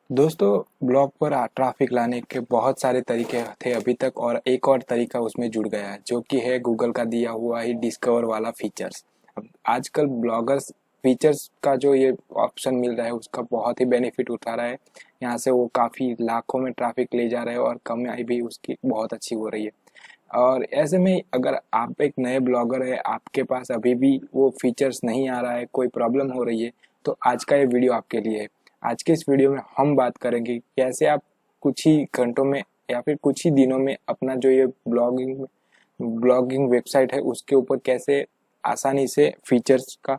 दोस्तों ब्लॉग पर ट्रैफिक लाने के बहुत सारे तरीके थे अभी तक, और एक और तरीका उसमें जुड़ गया है जो कि है गूगल का दिया हुआ ही डिस्कवर वाला फीचर्स। अब आजकल ब्लॉगर्स फीचर्स का जो ये ऑप्शन मिल रहा है उसका बहुत ही बेनिफिट उठा रहा है। यहाँ से वो काफ़ी लाखों में ट्रैफिक ले जा रहे हैं और कमाई भी उसकी बहुत अच्छी हो रही है। और ऐसे में अगर आप एक नए ब्लॉगर है, आपके पास अभी भी वो फीचर्स नहीं आ रहा है, कोई प्रॉब्लम हो रही है, तो आज का ये वीडियो आपके लिए है। आज के इस वीडियो में हम बात करेंगे कैसे आप कुछ ही घंटों में या फिर कुछ ही दिनों में अपना जो ये ब्लॉगिंग ब्लॉगिंग वेबसाइट है उसके ऊपर कैसे आसानी से फीचर्स का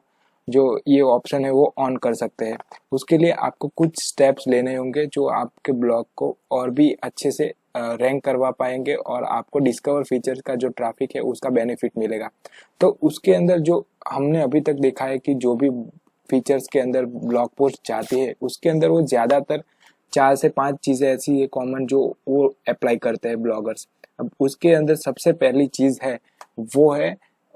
जो ये ऑप्शन है वो ऑन कर सकते हैं। उसके लिए आपको कुछ स्टेप्स लेने होंगे जो आपके ब्लॉग को और भी अच्छे से रैंक करवा पाएंगे और आपको डिस्कवर फीचर्स का जो ट्रैफिक है उसका बेनिफिट मिलेगा। तो उसके अंदर जो हमने अभी तक देखा है कि जो भी फीचर्स के अंदर ब्लॉग पोस्ट जाती है उसके अंदर वो ज़्यादातर 4 से 5 चीज़ें ऐसी है कॉमन जो वो अप्लाई करते हैं ब्लॉगर्स। अब उसके अंदर सबसे पहली चीज़ है वो है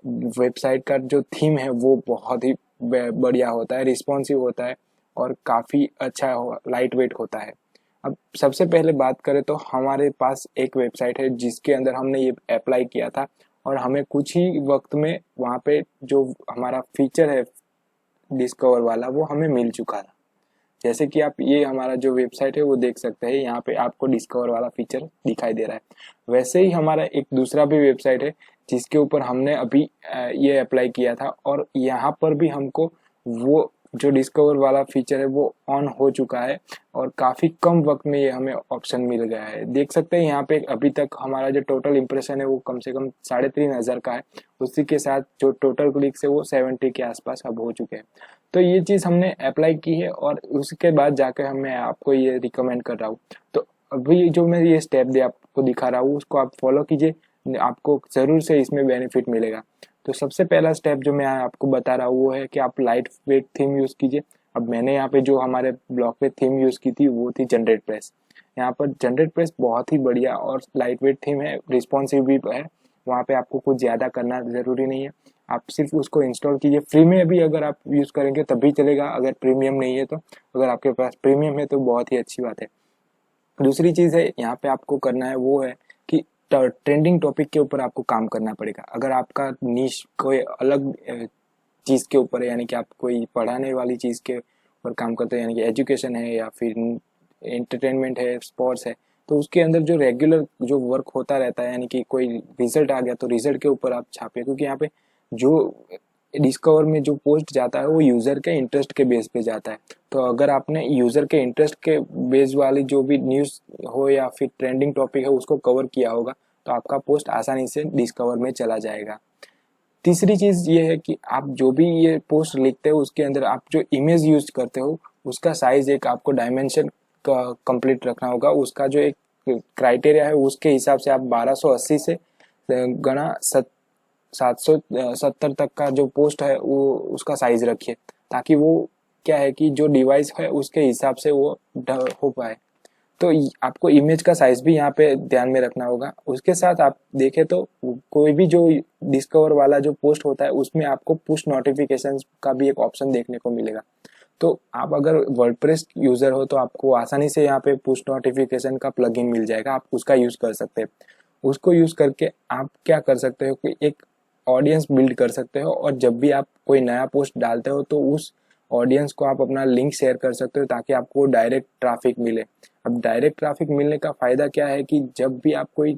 वेबसाइट का जो थीम है वो बहुत ही बढ़िया होता है, रिस्पॉन्सिव होता है और काफ़ी अच्छा लाइट वेट होता है। अब सबसे पहले बात करें तो हमारे पास एक वेबसाइट है जिसके अंदर हमने ये अप्लाई किया था और हमें कुछ ही वक्त में वहाँ पे जो हमारा फीचर है डिस्कवर वाला वो हमें मिल चुका था। जैसे कि आप ये हमारा जो वेबसाइट है वो देख सकते हैं, यहाँ पे आपको डिस्कवर वाला फीचर दिखाई दे रहा है। वैसे ही हमारा एक दूसरा भी वेबसाइट है जिसके ऊपर हमने अभी ये अप्लाई किया था और यहाँ पर भी हमको वो जो डिस्कवर वाला फीचर है वो ऑन हो चुका है और काफ़ी कम वक्त में ये हमें ऑप्शन मिल गया है। देख सकते हैं यहाँ पे अभी तक हमारा जो टोटल इम्प्रेशन है वो कम से कम 3,500 का है। उसी के साथ जो टोटल क्लिक्स है वो 70 के आसपास अब हो चुके हैं। तो ये चीज़ हमने अप्लाई की है और उसके बाद जाकर मैं आपको ये रिकमेंड कर रहा हूँ। तो अभी जो मैं ये स्टेप दे आपको दिखा रहा हूँ उसको आप फॉलो कीजिए, आपको ज़रूर से इसमें बेनिफिट मिलेगा। तो सबसे पहला स्टेप जो मैं आपको बता रहा हूँ वो है कि आप लाइट वेट थीम यूज़ कीजिए। अब मैंने यहाँ पे जो हमारे ब्लॉग पे थीम यूज़ की थी वो थी जनरेट प्रेस। यहाँ पर जनरेट प्रेस बहुत ही बढ़िया और लाइट वेट थीम है, रिस्पॉन्सिव भी है। वहाँ पे आपको कुछ ज़्यादा करना ज़रूरी नहीं है, आप सिर्फ उसको इंस्टॉल कीजिए। फ्री में भी अगर आप यूज़ करेंगे तब भी चलेगा, अगर प्रीमियम नहीं है तो। अगर आपके पास प्रीमियम है तो बहुत ही अच्छी बात है। दूसरी चीज़ है यहाँ पे आपको करना है वो है कि ट्रेंडिंग टॉपिक के ऊपर आपको काम करना पड़ेगा। अगर आपका नीश कोई अलग चीज़ के ऊपर है, यानी कि आप कोई पढ़ाने वाली चीज़ के ऊपर काम करते हैं, यानी कि एजुकेशन है या फिर एंटरटेनमेंट है, स्पोर्ट्स है, तो उसके अंदर जो रेगुलर जो वर्क होता रहता है, यानी कि कोई रिजल्ट आ गया तो रिजल्ट के ऊपर आप छापिए। क्योंकि यहाँ पे जो डिस्कवर में जो पोस्ट जाता है वो यूज़र के इंटरेस्ट के बेस पे जाता है। तो अगर आपने यूज़र के इंटरेस्ट के बेस वाली जो भी न्यूज़ हो या फिर ट्रेंडिंग टॉपिक है उसको कवर किया होगा तो आपका पोस्ट आसानी से डिस्कवर में चला जाएगा। तीसरी चीज़ ये है कि आप जो भी ये पोस्ट लिखते हो उसके अंदर आप जो इमेज यूज करते हो उसका साइज एक आपको डायमेंशन का कंप्लीट रखना होगा। उसका जो एक क्राइटेरिया है उसके हिसाब से आप 1280 से गणा 770 तक का जो पोस्ट है वो उसका साइज रखिए, ताकि वो क्या है कि जो डिवाइस है उसके हिसाब से वो हो पाए। तो आपको इमेज का साइज भी यहाँ पे ध्यान में रखना होगा। उसके साथ आप देखें तो कोई भी जो डिस्कवर वाला जो पोस्ट होता है उसमें आपको पुश नोटिफिकेशन का भी एक ऑप्शन देखने को मिलेगा। तो आप अगर वर्डप्रेस यूजर हो तो आपको आसानी से यहाँ पे पुश नोटिफिकेशन का प्लगइन मिल जाएगा, आप उसका यूज कर सकते हैं। उसको यूज करके आप क्या कर सकते हो कि एक ऑडियंस बिल्ड कर सकते हो और जब भी आप कोई नया पोस्ट डालते हो तो उस ऑडियंस को आप अपना लिंक शेयर कर सकते हो ताकि आपको डायरेक्ट ट्रैफिक मिले। अब डायरेक्ट ट्रैफिक मिलने का फायदा क्या है कि जब भी आप कोई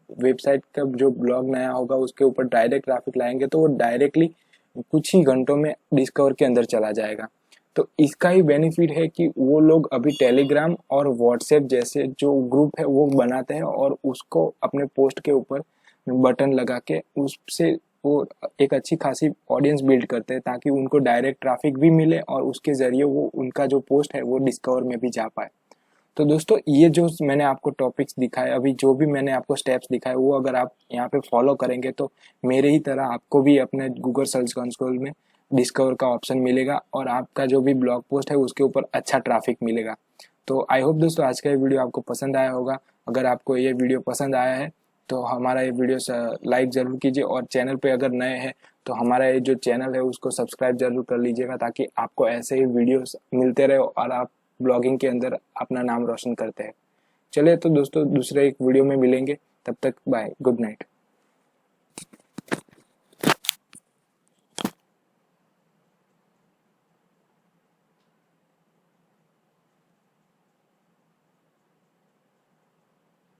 वेबसाइट का जो ब्लॉग नया होगा उसके ऊपर डायरेक्ट ट्रैफिक लाएंगे तो वो डायरेक्टली कुछ ही घंटों में डिस्कवर के अंदर चला जाएगा। तो इसका ही बेनिफिट है कि वो लोग अभी टेलीग्राम और व्हाट्सएप जैसे जो ग्रुप है वो बनाते हैं और उसको अपने पोस्ट के ऊपर बटन लगा के उससे वो एक अच्छी खासी ऑडियंस बिल्ड करते हैं ताकि उनको डायरेक्ट ट्रैफिक भी मिले और उसके ज़रिए वो उनका जो पोस्ट है वो डिस्कवर में भी जा पाए। तो दोस्तों ये जो मैंने आपको टॉपिक्स दिखाए, अभी जो भी मैंने आपको स्टेप्स दिखाए वो अगर आप यहाँ पे फॉलो करेंगे तो मेरे ही तरह आपको भी अपने गूगल सर्च कंसोल में डिस्कवर का ऑप्शन मिलेगा और आपका जो भी ब्लॉग पोस्ट है उसके ऊपर अच्छा ट्रैफिक मिलेगा। तो आई होप दोस्तों आज का ये वीडियो आपको पसंद आया होगा। अगर आपको ये वीडियो पसंद आया है तो हमारा ये वीडियो लाइक ज़रूर कीजिए और चैनल पे अगर नए हैं तो हमारा ये जो चैनल है उसको सब्सक्राइब जरूर कर लीजिएगा ताकि आपको ऐसे ही वीडियोस मिलते रहे और आप ब्लॉगिंग के अंदर अपना नाम रोशन करते हैं। चलिए तो दोस्तों दूसरे एक वीडियो में मिलेंगे, तब तक बाय, गुड नाइट।